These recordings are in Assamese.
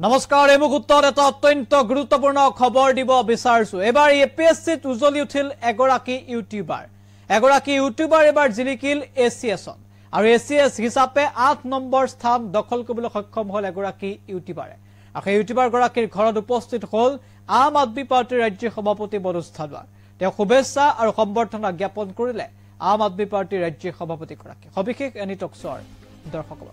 নমস্কাৰ এই মুহূৰ্তত এটা অত্যন্ত গুৰুত্বপূৰ্ণ খবৰ দিব বিচাৰিছো এবাৰ এপিএসসিত উজলি উঠিল এগৰাকী ইউটিউবাৰ এবাৰ জিলিকিল এসিএছত আৰু এসিএস হিচাপে 8 নম্বৰ স্থান দখল কৰিবলৈ সক্ষম হ'ল এগৰাকী ইউটিউবাৰে আৰু ইউটিউবাৰ গৰাকীৰ ঘৰত উপস্থিত হ'ল আম আদমি পাৰ্টিৰ ৰাজ্য সভাপতি মনোজ ধানোৱা তেওঁ শুভেচ্ছা আৰু সম্বৰ্ধনা জ্ঞাপন কৰিলে আম আদমি পাৰ্টিৰ ৰাজ্য সভাপতি গৰাকী সবিশেষ এনি টকছৰ দৰ্শকক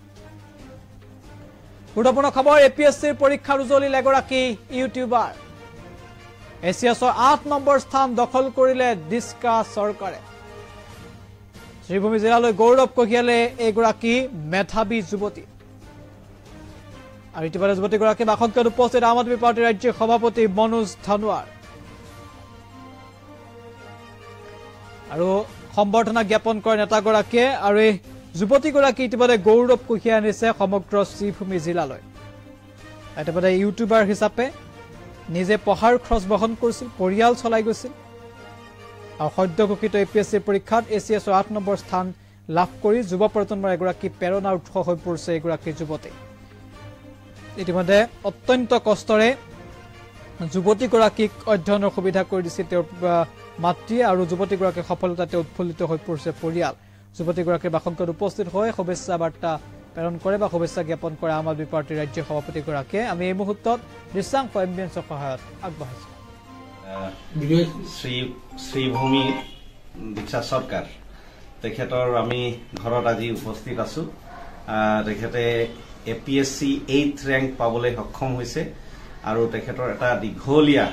গুৰুত্বপূৰ্ণ খবৰ এপিএসসিৰ পৰীক্ষাৰ উজলিল এগৰাকী ইউটিউবাৰ এছিয়াছৰ 8 নম্বৰ স্থান দখল কৰিলে ডিস্কা চৰকাৰে শ্ৰীভূমি জিলালৈ গৌৰৱ কঢ়িয়ালে এগৰাকী মেধাৱী যুৱতী আৰু ইতিবাৰে যুৱতীগৰাকী বাসংখ্যাত উপস্থিত আম আদমি পাৰ্টিৰ ৰাজ্য সভাপতি মনোজ ধানোৱাৰ আৰু সম্বৰ্ধনা জ্ঞাপন কৰে নেতাগৰাকীয়ে আৰু যুৱতীগৰাকী ইতিবাৰে গৌৰৱ কঢ়িয়াই আনিছে সমগ্ৰ শ্ৰীভূমি জিলালৈ ইতিবাৰে ইউটিউবাৰ হিচাপে নিজে পঢ়াৰ খৰচ বহন কৰিছিল পৰিয়াল চলাই গৈছিল আৰু সদ্য ঘোষিত এপিএসসি পৰীক্ষাত এছিএছৰ 8 নম্বৰ স্থান লাভ কৰি যুৱ প্ৰজন্মৰ এগৰাকী প্ৰেৰণাৰ উৎস হৈ পৰিছে এগৰাকী যুৱতী ইতিমধ্যে অত্যন্ত কষ্টৰে যুৱতীগৰাকীক অধ্যয়নৰ সুবিধা কৰি দিছিল তেওঁৰ মাতৃ আৰু যুৱতীগৰাকীৰ সফলতাতে উৎফুল্লিত হৈ পৰিছে পৰিয়াল যুৱতীগৰাকীৰ বাসংখ্যাত উপস্থিত হৈ শুভেচ্ছা বাৰ্তা প্ৰেৰণ কৰে বা শুভেচ্ছা জ্ঞাপন কৰে আম আদমি পাৰ্টিৰ ৰাজ্য সভাপতিগৰাকীয়ে আমি এই মুহূৰ্তত দৃশ্যাংশ এম্বিয়েন্সৰ সহায়ত আগবঢ়াইছো শ্ৰীভূমি দীক্ষা সৰকাৰ তেখেতৰ আমি ঘৰত আজি উপস্থিত আছো তেখেতে এপিএসসি 8th ৰেংক পাবলৈ সক্ষম হৈছে আৰু তেখেতৰ এটা দীঘলীয়া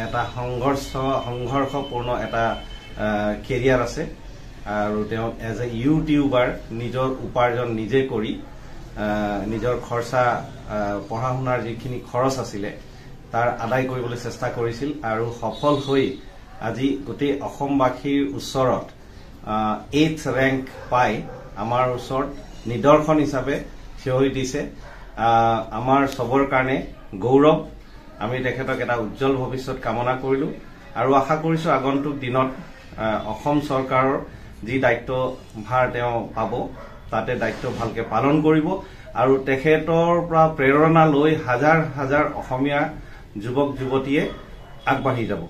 এটা সংঘৰ্ষপূৰ্ণ এটা কেৰিয়াৰ আছে আৰু তেওঁ এজ এ ইউটিউবাৰ নিজৰ উপাৰ্জন নিজে কৰি নিজৰ খৰচা পঢ়া শুনাৰ যিখিনি খৰচ আছিলে তাৰ আদায় কৰিবলৈ চেষ্টা কৰিছিল আৰু সফল হৈ আজি গোটেই অসমবাসীৰ ওচৰত 8th ৰেংক পাই আমাৰ ওচৰত নিদৰ্শন হিচাপে থিয় হৈ দিছে আমাৰ সবৰ কাৰণে গৌৰৱ আমি তেখেতক এটা উজ্জ্বল ভৱিষ্যত কামনা কৰিলো আৰু আশা কৰিছো আগন্তুক দিনত অসম চৰকাৰৰ যি দায়িত্ব ভাৰ তেওঁ পাব তাতে দায়িত্ব ভালকে পালন কৰিব আৰু তেখেতৰ পৰা প্ৰেৰণা লৈ হাজাৰ হাজাৰ অসমীয়া যুৱক যুৱতীয়ে আগবাঢ়ি যাব